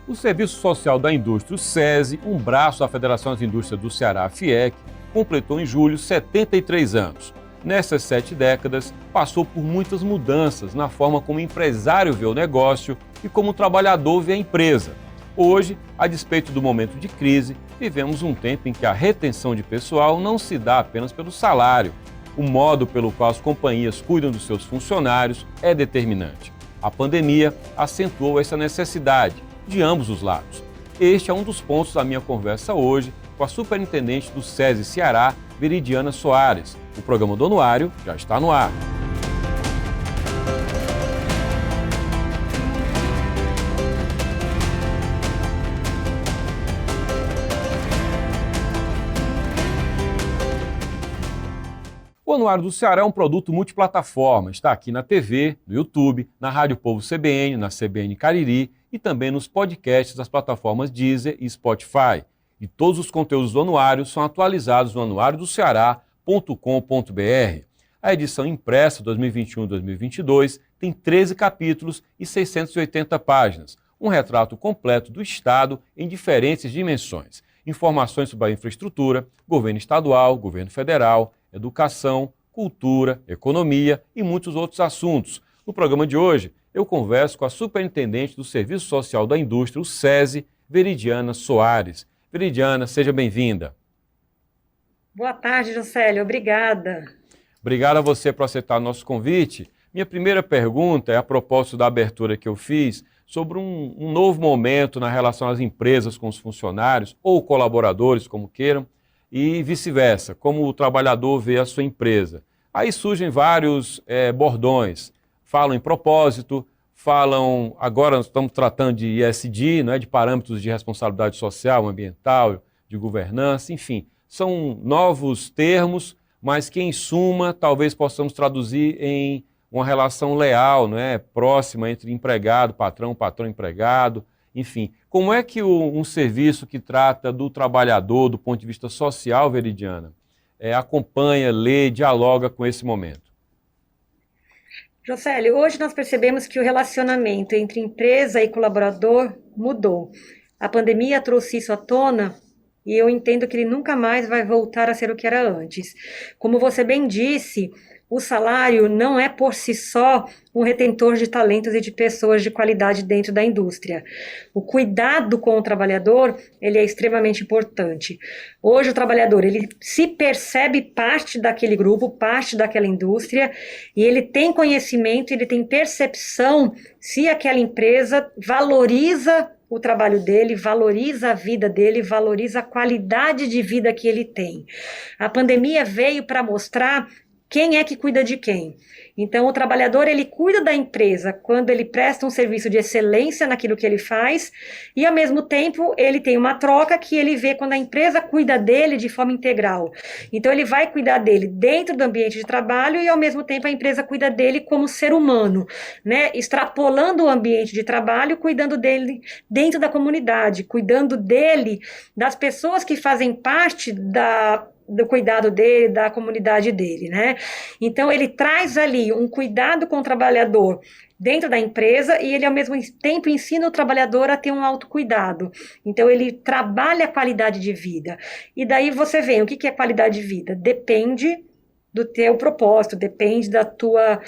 O Serviço Social da Indústria, o SESI, um braço da Federação das Indústrias do Ceará, a FIEC, completou em julho 73 anos. Nessas 7 décadas, passou por muitas mudanças na forma como o empresário vê o negócio e como o trabalhador vê a empresa. Hoje, a despeito do momento de crise, vivemos um tempo em que a retenção de pessoal não se dá apenas pelo salário. O modo pelo qual as companhias cuidam dos seus funcionários é determinante. A pandemia acentuou essa necessidade de ambos os lados. Este é um dos pontos da minha conversa hoje com a superintendente do SESI Ceará, Veridiana Soares. O programa do Anuário já está no ar. O Anuário do Ceará é um produto multiplataforma. Está aqui na TV, no YouTube, na Rádio Povo CBN, na CBN Cariri e também nos podcasts das plataformas Deezer e Spotify. E todos os conteúdos do Anuário são atualizados no anuariodoceará.com.br. A edição impressa 2021-2022 tem 13 capítulos e 680 páginas. Um retrato completo do Estado em diferentes dimensões. Informações sobre a infraestrutura, governo estadual, governo federal, educação, cultura, economia e muitos outros assuntos. No programa de hoje, eu converso com a superintendente do Serviço Social da Indústria, o SESI, Veridiana Soares. Veridiana, seja bem-vinda. Boa tarde, Juscelio. Obrigada. Obrigado a você por aceitar o nosso convite. Minha primeira pergunta é a propósito da abertura que eu fiz sobre um novo momento na relação às empresas com os funcionários ou colaboradores, como queiram, e vice-versa, como o trabalhador vê a sua empresa. Aí surgem vários bordões, falam em propósito, falam, agora nós estamos tratando de ESG, não é, de parâmetros de responsabilidade social, ambiental, de governança, enfim, são novos termos, mas que em suma talvez possamos traduzir em uma relação leal, não é, próxima entre empregado, patrão, patrão-empregado, enfim. Como é que um serviço que trata do trabalhador, do ponto de vista social, Veridiana, acompanha, lê, dialoga com esse momento? Juscelio, hoje nós percebemos que o relacionamento entre empresa e colaborador mudou. A pandemia trouxe isso à tona e eu entendo que ele nunca mais vai voltar a ser o que era antes. Como você bem disse, o salário não é por si só um retentor de talentos e de pessoas de qualidade dentro da indústria. O cuidado com o trabalhador, ele é extremamente importante. Hoje o trabalhador, ele se percebe parte daquele grupo, parte daquela indústria, e ele tem conhecimento, ele tem percepção se aquela empresa valoriza o trabalho dele, valoriza a vida dele, valoriza a qualidade de vida que ele tem. A pandemia veio para mostrar quem é que cuida de quem? Então, o trabalhador, ele cuida da empresa quando ele presta um serviço de excelência naquilo que ele faz e, ao mesmo tempo, ele tem uma troca que ele vê quando a empresa cuida dele de forma integral. Então, ele vai cuidar dele dentro do ambiente de trabalho e, ao mesmo tempo, a empresa cuida dele como ser humano, né? Extrapolando o ambiente de trabalho, cuidando dele dentro da comunidade, cuidando dele, das pessoas que fazem parte do cuidado dele, da comunidade dele, né? Então, ele traz ali um cuidado com o trabalhador dentro da empresa e ele, ao mesmo tempo, ensina o trabalhador a ter um autocuidado. Então, ele trabalha a qualidade de vida. E daí você vê, o que é qualidade de vida? Depende do teu propósito, depende da tua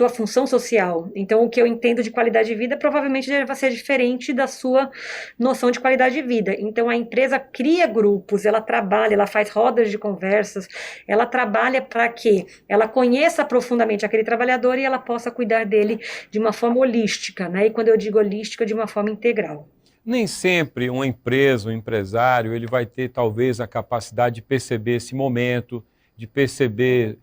função social. Então, o que eu entendo de qualidade de vida provavelmente vai ser diferente da sua noção de qualidade de vida. Então, a empresa cria grupos, ela trabalha, ela faz rodas de conversas, ela trabalha para que ela conheça profundamente aquele trabalhador e ela possa cuidar dele de uma forma holística, né? E quando eu digo holística, de uma forma integral. Nem sempre uma empresa, um empresário, ele vai ter talvez a capacidade de perceber esse momento, de perceber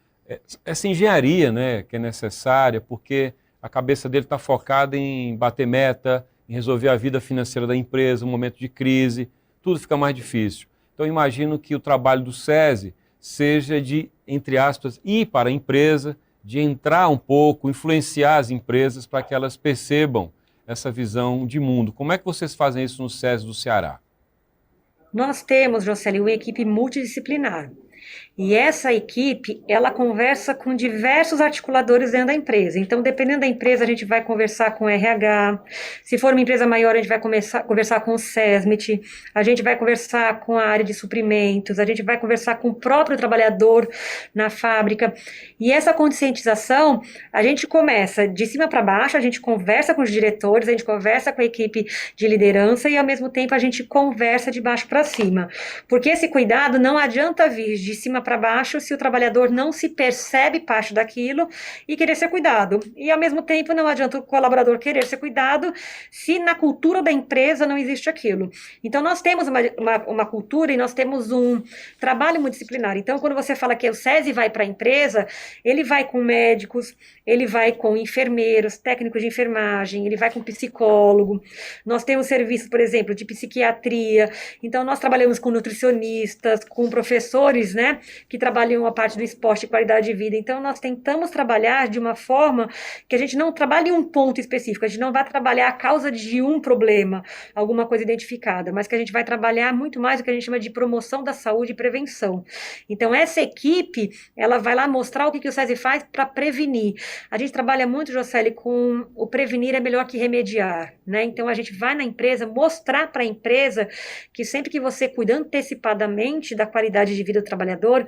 essa engenharia, né, que é necessária, porque a cabeça dele está focada em bater meta, em resolver a vida financeira da empresa, um momento de crise, tudo fica mais difícil. Então, imagino que o trabalho do SESI seja de, entre aspas, ir para a empresa, de entrar um pouco, influenciar as empresas para que elas percebam essa visão de mundo. Como é que vocês fazem isso no SESI do Ceará? Nós temos, Juscelio, uma equipe multidisciplinar. E essa equipe, ela conversa com diversos articuladores dentro da empresa. Então, dependendo da empresa, a gente vai conversar com o RH. Se for uma empresa maior, a gente vai conversar com o SESMIT, a gente vai conversar com a área de suprimentos, a gente vai conversar com o próprio trabalhador na fábrica. E essa conscientização, a gente começa de cima para baixo, a gente conversa com os diretores, a gente conversa com a equipe de liderança e, ao mesmo tempo, a gente conversa de baixo para cima. Porque esse cuidado não adianta vir de cima para baixo se o trabalhador não se percebe parte daquilo e querer ser cuidado. E, ao mesmo tempo, não adianta o colaborador querer ser cuidado se na cultura da empresa não existe aquilo. Então, nós temos uma cultura e nós temos um trabalho multidisciplinar. Então, quando você fala que o SESI vai para a empresa, ele vai com médicos, ele vai com enfermeiros, técnicos de enfermagem, ele vai com psicólogo. Nós temos serviços, por exemplo, de psiquiatria. Então, nós trabalhamos com nutricionistas, com professores, né, que trabalham a parte do esporte e qualidade de vida. Então, nós tentamos trabalhar de uma forma que a gente não trabalhe em um ponto específico, a gente não vai trabalhar a causa de um problema, alguma coisa identificada, mas que a gente vai trabalhar muito mais o que a gente chama de promoção da saúde e prevenção. Então, essa equipe, ela vai lá mostrar o que o SESI faz para prevenir. A gente trabalha muito, Jocely, com o prevenir é melhor que remediar, né? Então, a gente vai na empresa mostrar para a empresa que sempre que você cuida antecipadamente da qualidade de vida do trabalhador,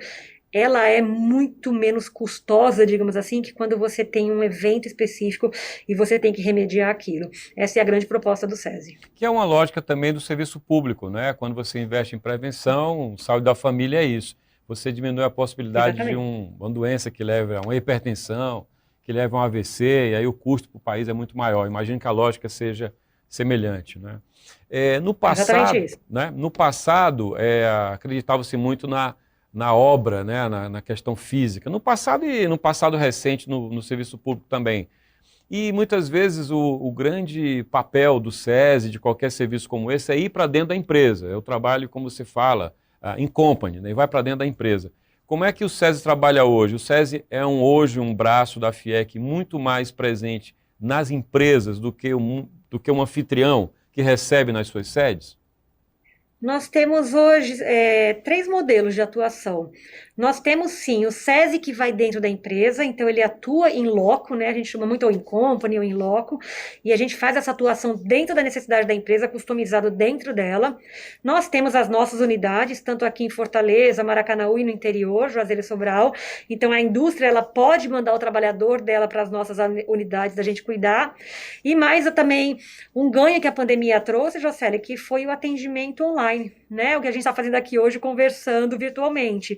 ela é muito menos custosa, digamos assim, que quando você tem um evento específico e você tem que remediar aquilo. Essa é a grande proposta do SESI. Que é uma lógica também do serviço público, né? Quando você investe em prevenção, saúde da família é isso. Você diminui a possibilidade de uma doença que leve a uma hipertensão, que leve a um AVC, e aí o custo para o país é muito maior. Imagino que a lógica seja semelhante, né? No passado, né? No passado, acreditava-se muito na obra, né? Na questão física. No passado e no passado recente, no serviço público também. E muitas vezes o grande papel do SESI, de qualquer serviço como esse, é ir para dentro da empresa. É o trabalho, como você fala, em company, né? E vai para dentro da empresa. Como é que o SESI trabalha hoje? O SESI é hoje um braço da FIEC muito mais presente nas empresas do que um anfitrião que recebe nas suas sedes? Nós temos hoje 3 modelos de atuação. Nós temos, sim, o SESI que vai dentro da empresa, então ele atua em loco, né? A gente chama muito ou em company ou em loco, e a gente faz essa atuação dentro da necessidade da empresa, customizado dentro dela. Nós temos as nossas unidades, tanto aqui em Fortaleza, Maracanaú e no interior, Juazeiro e Sobral. Então a indústria, ela pode mandar o trabalhador dela para as nossas unidades da gente cuidar. E mais também um ganho que a pandemia trouxe, Jocely, que foi o atendimento online, né? O que a gente está fazendo aqui hoje, conversando virtualmente.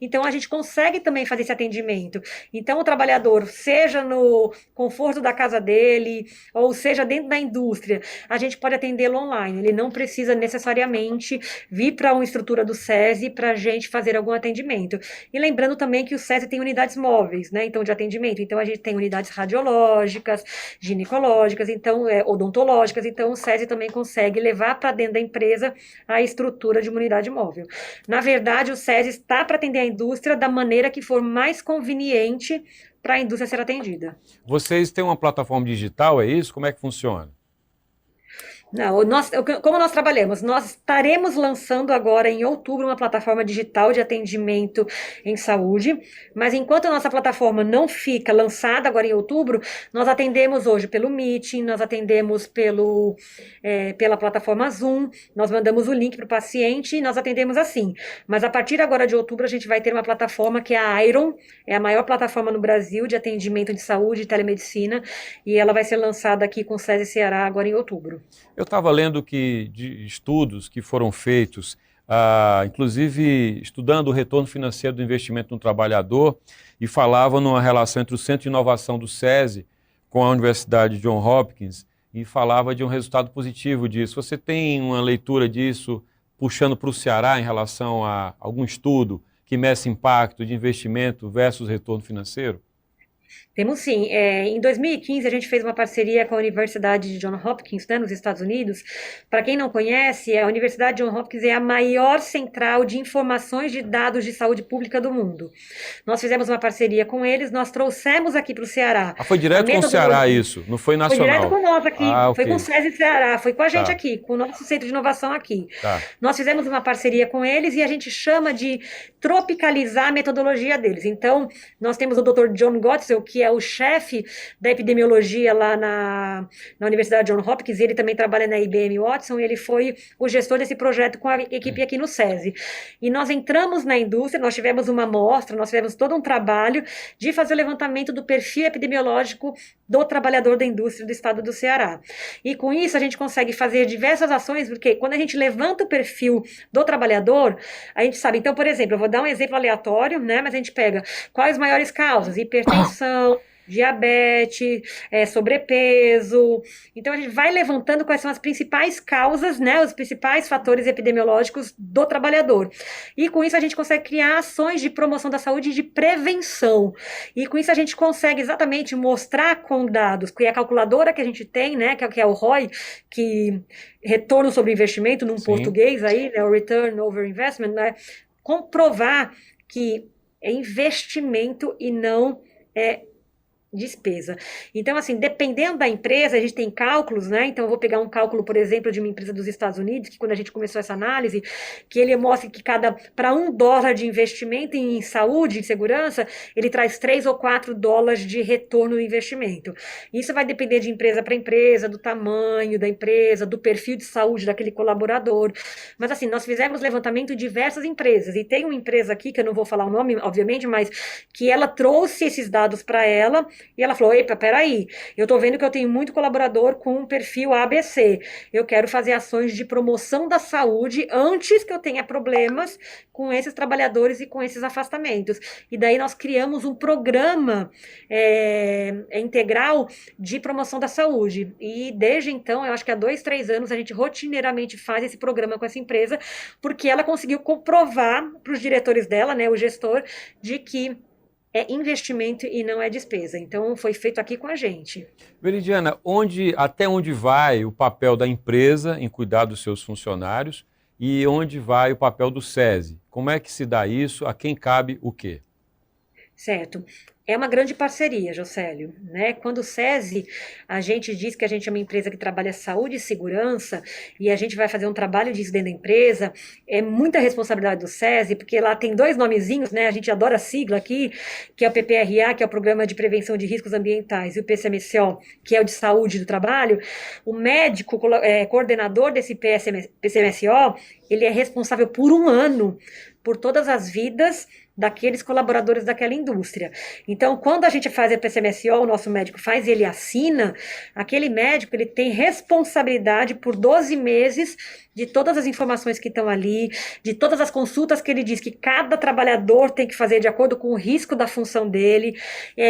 Então, a gente consegue também fazer esse atendimento. Então, o trabalhador, seja no conforto da casa dele, ou seja dentro da indústria, a gente pode atendê-lo online. Ele não precisa necessariamente vir para uma estrutura do SESI para a gente fazer algum atendimento. E lembrando também que o SESI tem unidades móveis, né? Então, de atendimento. Então, a gente tem unidades radiológicas, ginecológicas, então, odontológicas. Então, o SESI também consegue levar para dentro da empresa a estrutura de uma unidade móvel. Na verdade, o SESI está para atender a indústria da maneira que for mais conveniente para a indústria ser atendida. Vocês têm uma plataforma digital, é isso? Como é que funciona? Não, como nós trabalhamos? Nós estaremos lançando agora em outubro uma plataforma digital de atendimento em saúde, mas enquanto a nossa plataforma não fica lançada agora em outubro, nós atendemos hoje pelo Meeting, nós atendemos pela plataforma Zoom, nós mandamos o link para o paciente e nós atendemos assim. Mas a partir agora de outubro a gente vai ter uma plataforma que é a Iron, é a maior plataforma no Brasil de atendimento de saúde e telemedicina, e ela vai ser lançada aqui com o SESI Ceará agora em outubro. Eu estava lendo de estudos que foram feitos, inclusive estudando o retorno financeiro do investimento no trabalhador, e falava numa relação entre o Centro de Inovação do SESI com a Universidade Johns Hopkins, e falava de um resultado positivo disso. Você tem uma leitura disso puxando para o Ceará em relação a algum estudo que meça impacto de investimento versus retorno financeiro? Temos sim. Em 2015, a gente fez uma parceria com a Universidade de Johns Hopkins, né, nos Estados Unidos. Para quem não conhece, a Universidade de Johns Hopkins é a maior central de informações de dados de saúde pública do mundo. Nós fizemos uma parceria com eles, nós trouxemos aqui para o Ceará Ah, foi a direto com o Ceará metodologia. isso, não foi Foi direto nacional. com nós aqui, Ah, foi com o ok. SESI Ceará, foi com a gente Tá, aqui, com o nosso centro de inovação aqui. tá. Nós fizemos uma parceria com eles e a gente chama de tropicalizar a metodologia deles. Então, nós temos o Dr. John Gottsel, que é o chefe da epidemiologia lá na Universidade Johns Hopkins, e ele também trabalha na IBM Watson, e ele foi o gestor desse projeto com a equipe aqui no SESI. E nós entramos na indústria, nós tivemos uma amostra, nós tivemos todo um trabalho de fazer o levantamento do perfil epidemiológico do trabalhador da indústria do estado do Ceará. E com isso a gente consegue fazer diversas ações, porque quando a gente levanta o perfil do trabalhador, a gente sabe, então, por exemplo, eu vou dar um exemplo aleatório, né, mas a gente pega quais as maiores causas, hipertensão, diabetes, sobrepeso. Então a gente vai levantando quais são as principais causas, né, os principais fatores epidemiológicos do trabalhador. E com isso a gente consegue criar ações de promoção da saúde e de prevenção. E com isso a gente consegue exatamente mostrar com dados, que é a calculadora que a gente tem, né, que é o ROI, que retorno sobre investimento num Sim. português aí, né, o Return Over Investment, né, comprovar que é investimento e não despesa. Então, assim, dependendo da empresa, a gente tem cálculos, né? Então, eu vou pegar um cálculo, por exemplo, de uma empresa dos Estados Unidos, que quando a gente começou essa análise, que ele mostra que para $1 de investimento em saúde, em segurança, ele traz $3 ou $4 de retorno do investimento. Isso vai depender de empresa para empresa, do tamanho da empresa, do perfil de saúde daquele colaborador. Mas, assim, nós fizemos levantamento em diversas empresas, e tem uma empresa aqui, que eu não vou falar o nome, obviamente, mas que ela trouxe esses dados para ela. E ela falou, epa, peraí, eu estou vendo que eu tenho muito colaborador com um perfil ABC. Eu quero fazer ações de promoção da saúde antes que eu tenha problemas com esses trabalhadores e com esses afastamentos. E daí nós criamos um programa integral de promoção da saúde. E desde então, eu acho que há 2, 3 anos, a gente rotineiramente faz esse programa com essa empresa, porque ela conseguiu comprovar para os diretores dela, né, o gestor, de que é investimento e não é despesa. Então, foi feito aqui com a gente. Veridiana, até onde vai o papel da empresa em cuidar dos seus funcionários e onde vai o papel do SESI? Como é que se dá isso? A quem cabe o quê? Certo. É uma grande parceria, Josélio, né? Quando o SESI, a gente diz que a gente é uma empresa que trabalha saúde e segurança e a gente vai fazer um trabalho disso dentro da empresa, é muita responsabilidade do SESI, porque lá tem 2 nomezinhos, né? A gente adora a sigla aqui, que é o PPRA, que é o Programa de Prevenção de Riscos Ambientais, e o PCMSO, que é o de Saúde do Trabalho. O médico coordenador desse PCMSO, ele é responsável por 1 ano por todas as vidas daqueles colaboradores daquela indústria. Então, quando a gente faz a PCMSO, o nosso médico faz e ele assina, aquele médico ele tem responsabilidade por 12 meses de todas as informações que estão ali, de todas as consultas que ele diz que cada trabalhador tem que fazer de acordo com o risco da função dele,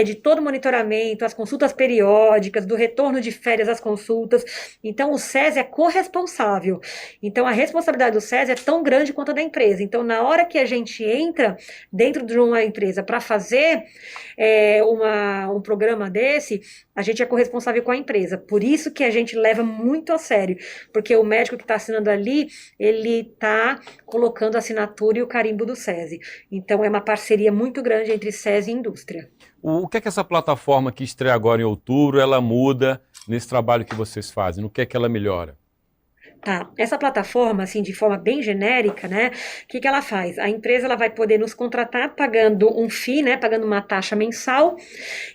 de todo o monitoramento, as consultas periódicas, do retorno de férias às consultas. Então, o SESI é corresponsável. Então, a responsabilidade do SESI é tão grande quanto a da empresa. Então, na hora que a gente entra dentro de uma empresa para fazer um programa desse, a gente é corresponsável com a empresa. Por isso que a gente leva muito a sério, porque o médico que está assinando ali, ele está colocando a assinatura e o carimbo do SESI. Então, é uma parceria muito grande entre SESI e indústria. O que é que essa plataforma que estreia agora em outubro, ela muda nesse trabalho que vocês fazem? No que é que ela melhora? Tá, essa plataforma, assim, de forma bem genérica, né, o que ela faz? A empresa, ela vai poder nos contratar pagando um FII, né, pagando uma taxa mensal,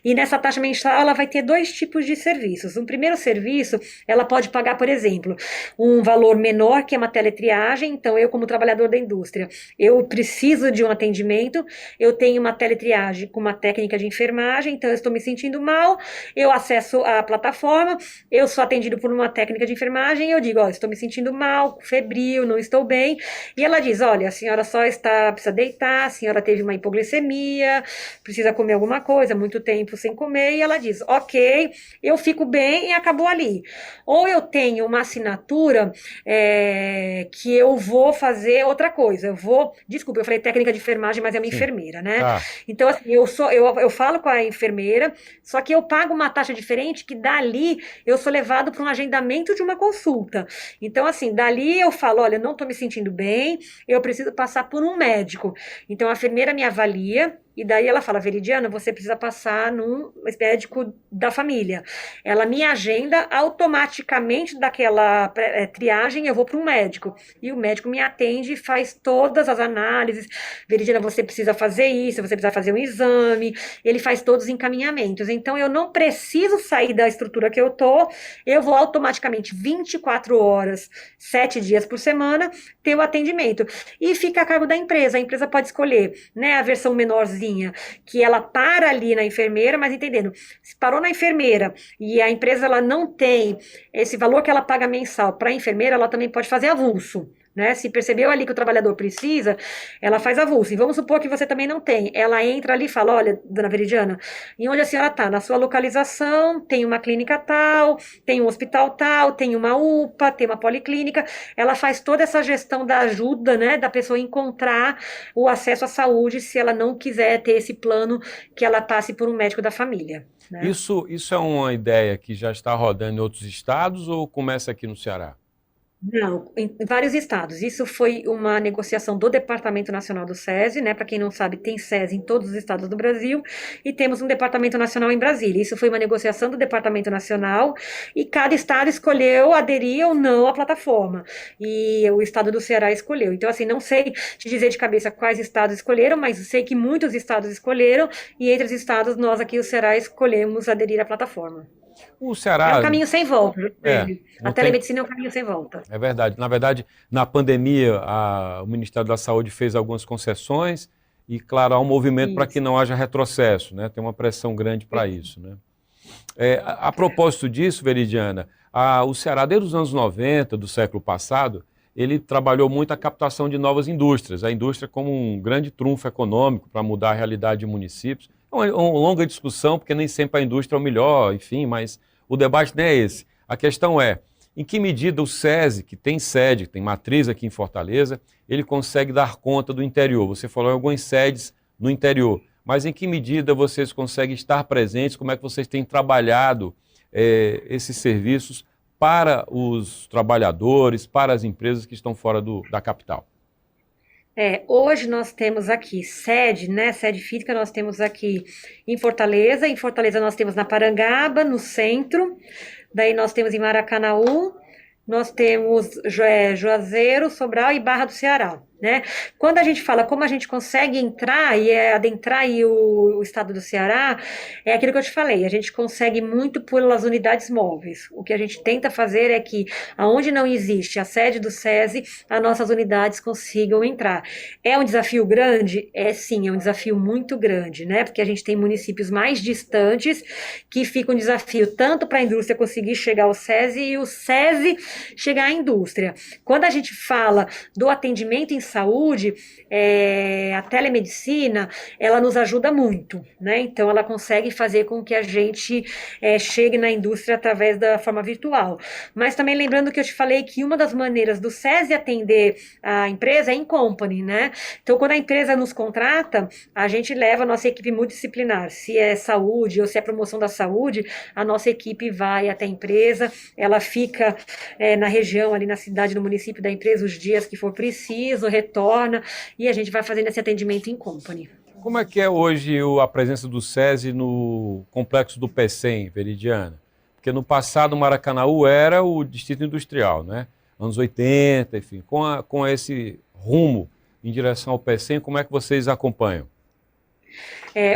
e nessa taxa mensal ela vai ter 2 tipos de serviços. Um primeiro serviço, ela pode pagar, por exemplo, um valor menor, que é uma teletriagem. Então, eu como trabalhador da indústria, eu preciso de um atendimento, eu tenho uma teletriagem com uma técnica de enfermagem, então eu estou me sentindo mal, eu acesso a plataforma, eu sou atendido por uma técnica de enfermagem e eu digo, estou me sentindo mal, febril, não estou bem. E ela diz, olha, a senhora precisa deitar, a senhora teve uma hipoglicemia, precisa comer alguma coisa, muito tempo sem comer. E ela diz, ok, eu fico bem e acabou ali. Ou eu tenho uma assinatura que eu vou fazer outra coisa. Desculpa, eu falei técnica de enfermagem, mas é uma Sim. enfermeira, né? Tá. Então, assim, eu falo com a enfermeira, só que eu pago uma taxa diferente, que dali eu sou levado para um agendamento de uma consulta. Então, assim, dali eu falo, olha, eu não estou me sentindo bem, eu preciso passar por um médico. Então, a enfermeira me avalia, e daí ela fala, Veridiana, você precisa passar num médico da família. Ela me agenda automaticamente daquela triagem, eu vou para um médico. E o médico me atende e faz todas as análises. Veridiana, você precisa fazer isso, você precisa fazer um exame. Ele faz todos os encaminhamentos. Então, eu não preciso sair da estrutura que eu vou automaticamente 24 horas, 7 dias por semana, ter o atendimento. E fica a cargo da empresa. A empresa pode escolher, né, a versão menorzinha, que ela para ali na enfermeira, mas entendendo, se parou na enfermeira e a empresa ela não tem esse valor que ela paga mensal para a enfermeira, ela também pode fazer avulso. Né? Se percebeu ali que o trabalhador precisa, ela faz avulso. E vamos supor que você também não tem. Ela entra ali e fala, olha, dona Veridiana, em onde a senhora está? Na sua localização, tem uma clínica tal, tem um hospital tal, tem uma UPA, tem uma policlínica. Ela faz toda essa gestão da ajuda, né, da pessoa encontrar o acesso à saúde, se ela não quiser ter esse plano que ela passe por um médico da família. Né? Isso é uma ideia que já está rodando em outros estados ou começa aqui no Ceará? Não, em vários estados. Isso foi uma negociação do Departamento Nacional do SESI, né? Para quem não sabe, tem SESI em todos os estados do Brasil e temos um Departamento Nacional em Brasília. Isso foi uma negociação do Departamento Nacional e cada estado escolheu aderir ou não à plataforma. E o estado do Ceará escolheu. Então, assim, não sei te dizer de cabeça quais estados escolheram, mas sei que muitos estados escolheram e entre os estados, nós aqui, o Ceará, escolhemos aderir à plataforma. O É um Ceará, caminho sem volta. A não tem. telemedicina é um caminho sem volta. É verdade. Na verdade, na pandemia, o Ministério da Saúde fez algumas concessões e, claro, há um movimento para que Isso. não haja retrocesso, né? Tem uma pressão grande para isso, né? A propósito disso, Veridiana, o Ceará, desde os anos 90 do século passado, ele trabalhou muito a captação de novas indústrias, a indústria como um grande trunfo econômico para mudar a realidade de municípios. É uma longa discussão, porque nem sempre a indústria é o melhor, enfim, mas o debate não é esse. A questão é, em que medida o SESI, que tem sede, tem matriz aqui em Fortaleza, ele consegue dar conta do interior? Você falou em algumas sedes no interior, mas em que medida vocês conseguem estar presentes? Como é que vocês têm trabalhado esses serviços para os trabalhadores, para as empresas que estão fora da capital? Hoje nós temos aqui sede, né? Sede física nós temos aqui em Fortaleza. Em Fortaleza nós temos na Parangaba, no centro. Daí nós temos em Maracanaú, nós temos Juazeiro, Sobral e Barra do Ceará. Né? Quando a gente fala como a gente consegue entrar e adentrar aí o estado do Ceará, é aquilo que eu te falei, a gente consegue muito pelas unidades móveis. O que a gente tenta fazer é que, aonde não existe a sede do SESI, as nossas unidades consigam entrar. É um desafio grande? Sim, é um desafio muito grande, né? Porque a gente tem municípios mais distantes que fica um desafio tanto para a indústria conseguir chegar ao SESI e o SESI chegar à indústria. Quando a gente fala do atendimento em saúde, a telemedicina, ela nos ajuda muito, né? Então, ela consegue fazer com que a gente chegue na indústria através da forma virtual. Mas também lembrando que eu te falei que uma das maneiras do SESI atender a empresa é em company, né? Então, quando a empresa nos contrata, a gente leva a nossa equipe multidisciplinar. Se é saúde ou se é promoção da saúde, a nossa equipe vai até a empresa, ela fica na região, ali na cidade, no município da empresa, os dias que for preciso, retorna e a gente vai fazendo esse atendimento em company. Como é que é hoje a presença do SESI no complexo do PECEM, Veridiana? Porque no passado o Maracanaú era o distrito industrial, né? Anos 80, enfim. Com esse rumo em direção ao PECEM, como é que vocês acompanham?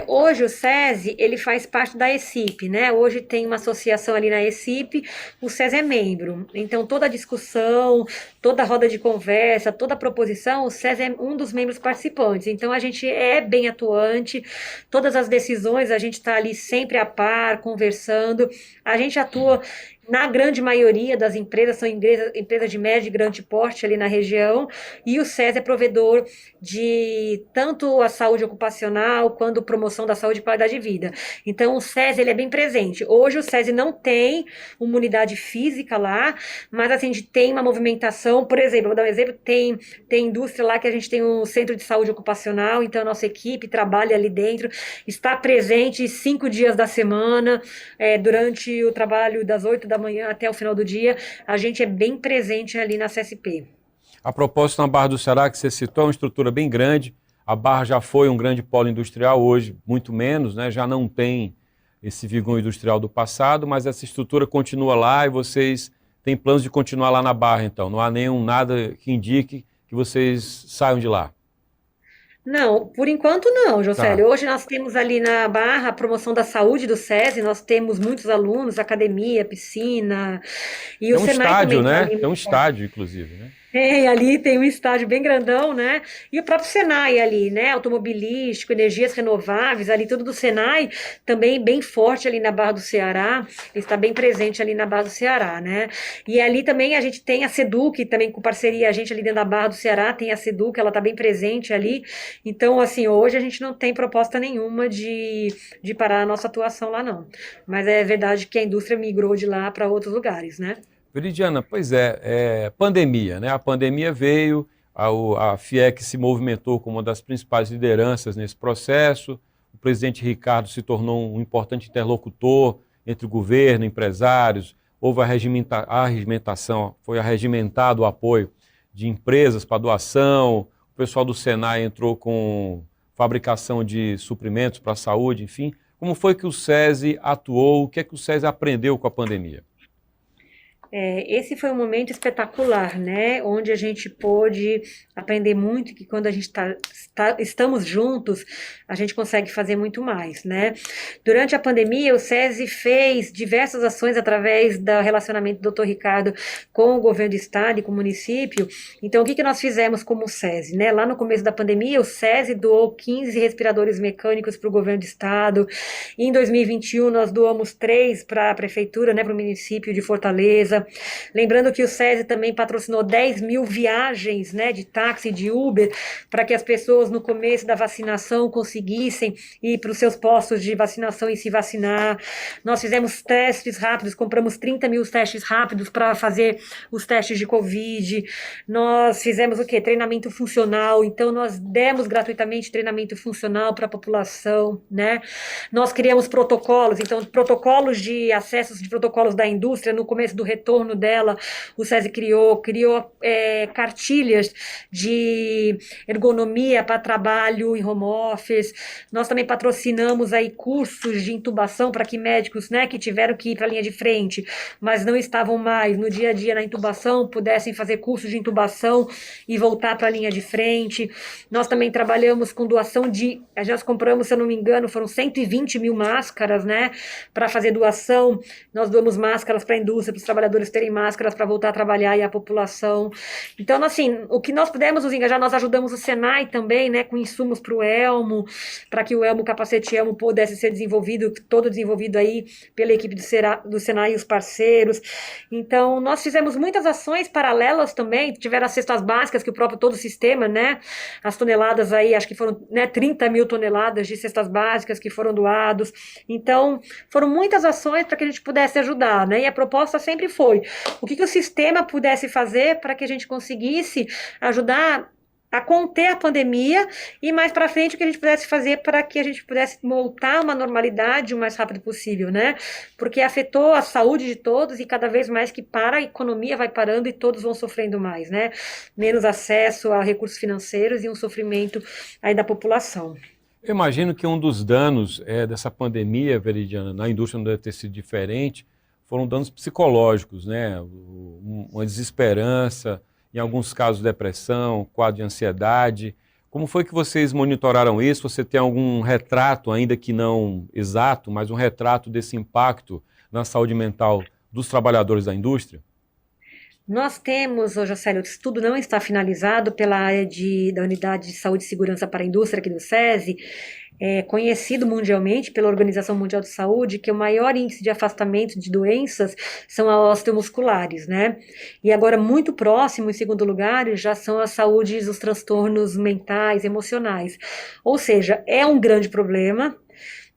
Hoje o SESI, ele faz parte da ECIP, né? Hoje tem uma associação ali na ECIP, o SESI é membro. Então, toda a discussão, toda a roda de conversa, toda a proposição, o SESI é um dos membros participantes. Então, a gente é bem atuante, todas as decisões, a gente está ali sempre a par, conversando. A gente atua na grande maioria das empresas, são empresas de médio e grande porte ali na região, e o SESI é provedor de tanto a saúde ocupacional quanto promoção da saúde e qualidade de vida. Então, o SESI ele é bem presente. Hoje, o SESI não tem uma unidade física lá, mas assim, a gente tem uma movimentação, por exemplo, vou dar um exemplo, tem indústria lá que a gente tem um centro de saúde ocupacional, então a nossa equipe trabalha ali dentro, está presente 5 dias da semana, durante o trabalho das 8 da manhã até o final do dia, a gente é bem presente ali na CSP. A propósito, na Barra do Ceará, que você citou, é uma estrutura bem grande. A Barra já foi um grande polo industrial, hoje muito menos, né? Já não tem esse vigor industrial do passado, mas essa estrutura continua lá e vocês têm planos de continuar lá na Barra, então. Não há nada que indique que vocês saiam de lá. Não, por enquanto não, Tá. Josélio. Hoje nós temos ali na Barra a promoção da saúde do SESI, nós temos muitos alunos, academia, piscina, e o Tem um Senai também estádio, está né? ali Tem um muito forte. estádio, inclusive, né? Ali tem um estádio bem grandão, né? E o próprio Senai ali, né? Automobilístico, energias renováveis, ali tudo do Senai, também bem forte ali na Barra do Ceará, está bem presente ali na Barra do Ceará, né? E ali também a gente tem a Seduc, também com parceria, a gente ali dentro da Barra do Ceará tem a Seduc, ela está bem presente ali. Então, assim, hoje a gente não tem proposta nenhuma de parar a nossa atuação lá, não. Mas é verdade que a indústria migrou de lá para outros lugares, né? Veridiana, pois pandemia, né? A pandemia veio, a FIEC se movimentou como uma das principais lideranças nesse processo, o presidente Ricardo se tornou um importante interlocutor entre o governo, empresários, houve a regimentação, foi arregimentado o apoio de empresas para doação, o pessoal do Senai entrou com fabricação de suprimentos para a saúde, enfim. Como foi que o SESI atuou, o que é que o SESI aprendeu com a pandemia? Esse foi um momento espetacular, né? Onde a gente pôde aprender muito, que quando a gente estamos juntos, a gente consegue fazer muito mais, né? Durante a pandemia, o SESI fez diversas ações através do relacionamento do Dr. Ricardo com o governo do estado e com o município. Então, o que nós fizemos como SESI, né? Lá no começo da pandemia, o SESI doou 15 respiradores mecânicos para o governo do estado. Em 2021, nós doamos 3 para a prefeitura, né? Para o município de Fortaleza. Lembrando que o SESI também patrocinou 10 mil viagens, né, de táxi, de Uber, para que as pessoas no começo da vacinação conseguissem ir para os seus postos de vacinação e se vacinar. Nós fizemos testes rápidos, compramos 30 mil testes rápidos para fazer os testes de Covid. Nós fizemos o quê? Treinamento funcional. Então, nós demos gratuitamente treinamento funcional para a população, né? Nós criamos protocolos, então, protocolos de acessos de protocolos da indústria no começo do retorno dela, o SESI criou cartilhas de ergonomia para trabalho em home office. Nós também patrocinamos aí cursos de intubação para que médicos, né, que tiveram que ir para a linha de frente, mas não estavam mais no dia a dia na intubação, pudessem fazer cursos de intubação e voltar para a linha de frente. Nós também trabalhamos com doação nós compramos, se eu não me engano, foram 120 mil máscaras, né, para fazer doação. Nós doamos máscaras para a indústria, para os trabalhadores terem máscaras para voltar a trabalhar e a população. Então, assim, o que nós pudemos nos engajar, nós ajudamos o Senai também, né, com insumos para o Elmo, para que o capacete Elmo pudesse ser desenvolvido, todo desenvolvido aí pela equipe do Senai e os parceiros. Então, nós fizemos muitas ações paralelas também, tiveram as cestas básicas, que o próprio todo o sistema, né, as toneladas aí, acho que foram, né, 30 mil toneladas de cestas básicas que foram doados. Então, foram muitas ações para que a gente pudesse ajudar, né, e a proposta sempre foi o que o sistema pudesse fazer para que a gente conseguisse ajudar a conter a pandemia e mais para frente o que a gente pudesse fazer para que a gente pudesse voltar a uma normalidade o mais rápido possível, né? Porque afetou a saúde de todos e cada vez mais que para, a economia vai parando e todos vão sofrendo mais, né? Menos acesso a recursos financeiros e um sofrimento aí da população. Eu imagino que um dos danos dessa pandemia, Veridiana, na indústria não deve ter sido diferente, foram danos psicológicos, né? Uma desesperança, em alguns casos depressão, quadro de ansiedade. Como foi que vocês monitoraram isso? Você tem algum retrato, ainda que não exato, mas um retrato desse impacto na saúde mental dos trabalhadores da indústria? Nós temos, ô Jocélio, o estudo não está finalizado pela área da Unidade de Saúde e Segurança para a Indústria aqui do SESI, é conhecido mundialmente pela Organização Mundial de Saúde que o maior índice de afastamento de doenças são as osteomusculares, né? E agora, muito próximo, em segundo lugar, já são as saúdes, os transtornos mentais, emocionais. Ou seja, é um grande problema,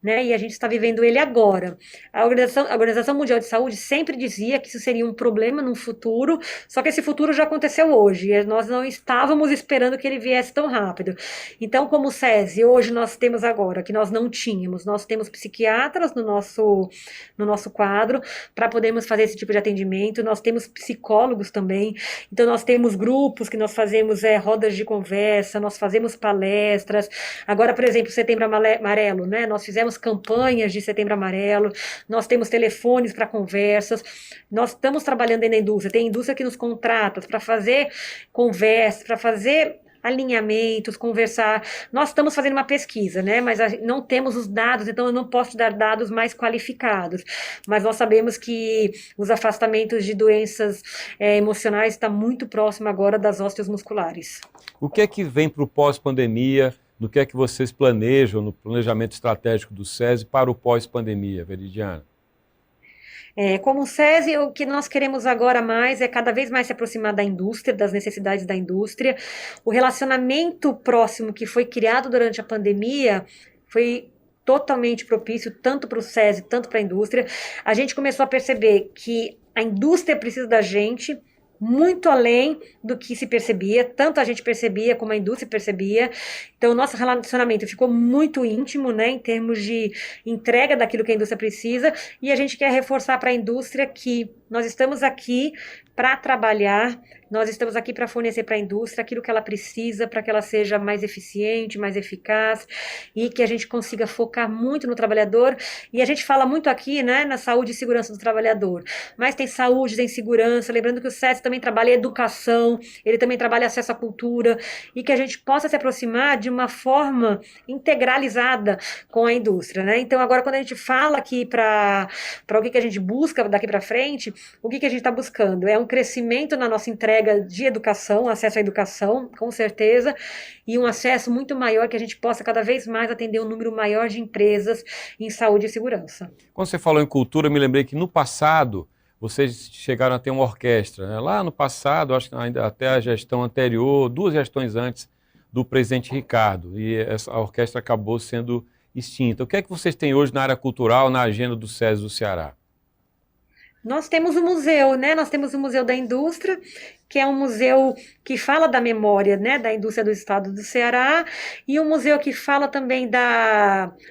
né? E a gente está vivendo ele agora. A Organização Mundial de Saúde sempre dizia que isso seria um problema no futuro, só que esse futuro já aconteceu hoje, e nós não estávamos esperando que ele viesse tão rápido. Então, como o SESI, hoje nós temos agora, que nós não tínhamos, nós temos psiquiatras no nosso quadro, para podermos fazer esse tipo de atendimento, nós temos psicólogos também, então nós temos grupos que nós fazemos rodas de conversa, nós fazemos palestras. Agora, por exemplo, Setembro Amarelo, né? Nós fizemos campanhas de Setembro Amarelo, nós temos telefones para conversas, nós estamos trabalhando aí na indústria, tem indústria que nos contrata para fazer conversas, para fazer alinhamentos, conversar. Nós estamos fazendo uma pesquisa, né? Mas não temos os dados, então eu não posso te dar dados mais qualificados. Mas nós sabemos que os afastamentos de doenças emocionais estão muito próximo agora das ósteos musculares. O que é que vem para o pós-pandemia? No que é que vocês planejam no planejamento estratégico do SESI para o pós-pandemia, Veridiana? Como o SESI, o que nós queremos agora mais é cada vez mais se aproximar da indústria, das necessidades da indústria. O relacionamento próximo que foi criado durante a pandemia foi totalmente propício, tanto para o SESI, tanto para a indústria. A gente começou a perceber que a indústria precisa da gente, muito além do que se percebia, tanto a gente percebia como a indústria percebia. Então, o nosso relacionamento ficou muito íntimo, né, em termos de entrega daquilo que a indústria precisa, e a gente quer reforçar para a indústria que nós estamos aqui para trabalhar, nós estamos aqui para fornecer para a indústria aquilo que ela precisa para que ela seja mais eficiente, mais eficaz e que a gente consiga focar muito no trabalhador. E a gente fala muito aqui, né, na saúde e segurança do trabalhador, mas tem saúde, tem segurança, lembrando que o SESI também trabalha educação, ele também trabalha acesso à cultura e que a gente possa se aproximar de uma forma integralizada com a indústria, né? Então agora quando a gente fala aqui para o que a gente busca daqui para frente, o que a gente está buscando? É um crescimento na nossa entrega de educação, acesso à educação, com certeza, e um acesso muito maior que a gente possa cada vez mais atender um número maior de empresas em saúde e segurança. Quando você falou em cultura, eu me lembrei que no passado vocês chegaram a ter uma orquestra, né? Lá no passado, acho que ainda até a gestão anterior, 2 gestões antes do presidente Ricardo, e essa orquestra acabou sendo extinta. O que é que vocês têm hoje na área cultural, na agenda do SESI do Ceará? Nós temos o museu, né? Nós temos o Museu da Indústria, que é um museu que fala da memória, né, da indústria do estado do Ceará, e um museu que fala também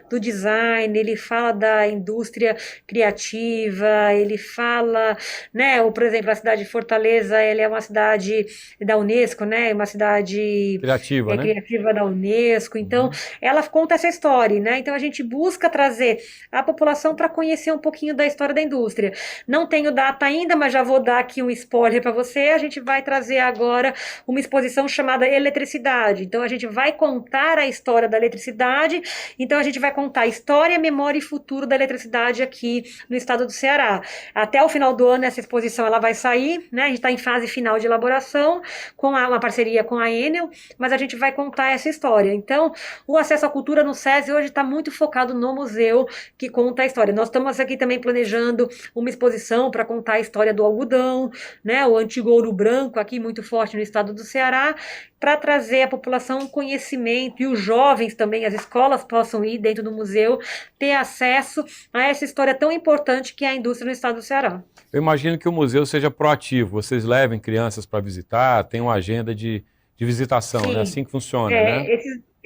do design, ele fala da indústria criativa, ele fala, né, por exemplo, a cidade de Fortaleza, ele é uma cidade da Unesco, né, uma cidade Criativa, né? criativa da Unesco, então ela conta essa história, né, então a gente busca trazer a população para conhecer um pouquinho da história da indústria. Não tenho data ainda, mas já vou dar aqui um spoiler para você, a gente vai trazer agora uma exposição chamada Eletricidade. Então, a gente vai contar a história da eletricidade, então a gente vai contar a história, memória e futuro da eletricidade aqui no estado do Ceará. Até o final do ano, essa exposição ela vai sair, né? A gente está em fase final de elaboração, com uma parceria com a Enel, mas a gente vai contar essa história. Então, o acesso à cultura no SESI hoje está muito focado no museu que conta a história. Nós estamos aqui também planejando uma exposição para contar a história do algodão, né? O antigo ouro branco, aqui muito forte no estado do Ceará, para trazer à população conhecimento e os jovens também, as escolas possam ir dentro do museu, ter acesso a essa história tão importante que é a indústria no estado do Ceará. Eu imagino que o museu seja proativo, vocês levem crianças para visitar, tem uma agenda de visitação, Sim. né? Assim que funciona, né?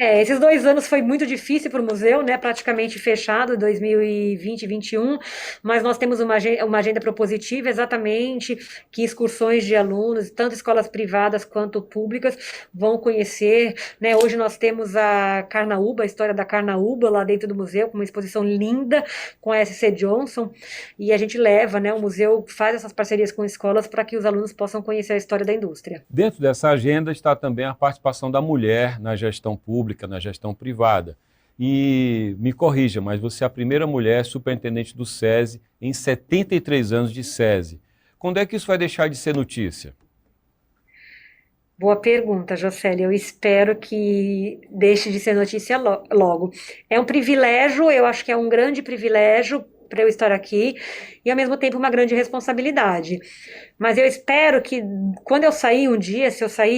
Esses 2 anos foi muito difícil para o museu, né? Praticamente fechado, 2020 e 2021, mas nós temos uma agenda propositiva exatamente que excursões de alunos, tanto escolas privadas quanto públicas, vão conhecer, né? Hoje nós temos a Carnaúba, a história da Carnaúba lá dentro do museu, com uma exposição linda com a S.C. Johnson, e a gente leva, né? O museu faz essas parcerias com escolas para que os alunos possam conhecer a história da indústria. Dentro dessa agenda está também a participação da mulher na gestão pública, na gestão privada. E me corrija, mas você é a primeira mulher superintendente do SESI em 73 anos de SESI. Quando é que isso vai deixar de ser notícia? Boa pergunta, Jocely. Eu espero que deixe de ser notícia logo. É um privilégio, eu acho que é um grande privilégio para eu estar aqui e, ao mesmo tempo, uma grande responsabilidade. Mas eu espero que, quando eu sair um dia,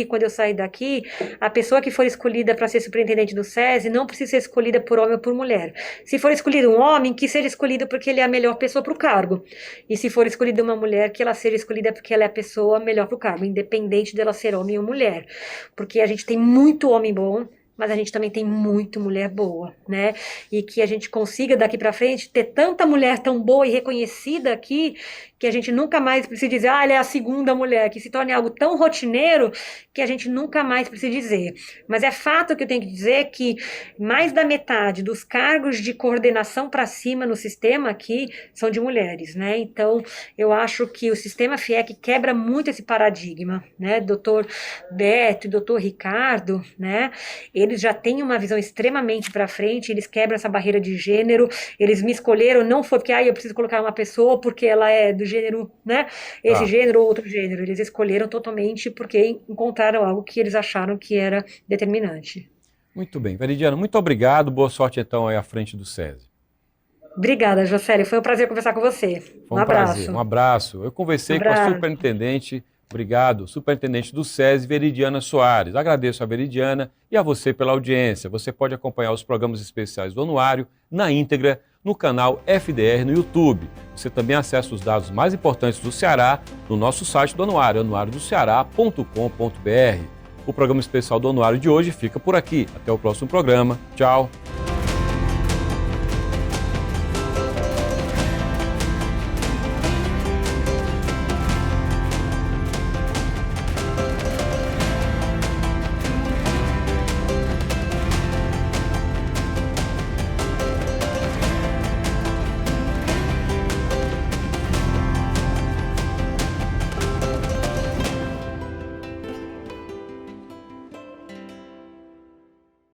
quando eu sair daqui, a pessoa que for escolhida para ser superintendente do SESI não precisa ser escolhida por homem ou por mulher. Se for escolhido um homem, que seja escolhido porque ele é a melhor pessoa para o cargo. E se for escolhida uma mulher, que ela seja escolhida porque ela é a pessoa melhor para o cargo, independente dela ser homem ou mulher. Porque a gente tem muito homem bom, mas a gente também tem muito mulher boa, né? E que a gente consiga daqui para frente ter tanta mulher tão boa e reconhecida aqui, que a gente nunca mais precisa dizer, ela é a segunda mulher, que se torne algo tão rotineiro que a gente nunca mais precisa dizer. Mas é fato que eu tenho que dizer que mais da metade dos cargos de coordenação para cima no sistema aqui são de mulheres, né? Então, eu acho que o sistema FIEC quebra muito esse paradigma, né? Doutor Beto e doutor Ricardo, né? Eles já têm uma visão extremamente para frente, eles quebram essa barreira de gênero, eles me escolheram, não foi porque eu preciso colocar uma pessoa porque ela é do gênero, né? Esse gênero ou outro gênero, eles escolheram totalmente porque encontraram algo que eles acharam que era determinante. Muito bem. Veridiana, muito obrigado. Boa sorte, então, aí à frente do SESI. Obrigada, Jocely. Foi um prazer conversar com você. Foi um prazer. Um abraço. Eu conversei com a superintendente, superintendente do SESI, Veridiana Soares. Agradeço a Veridiana e a você pela audiência. Você pode acompanhar os programas especiais do Anuário na íntegra no canal FDR no YouTube. Você também acessa os dados mais importantes do Ceará no nosso site do Anuário, anuariodoceará.com.br. O programa especial do Anuário de hoje fica por aqui. Até o próximo programa. Tchau.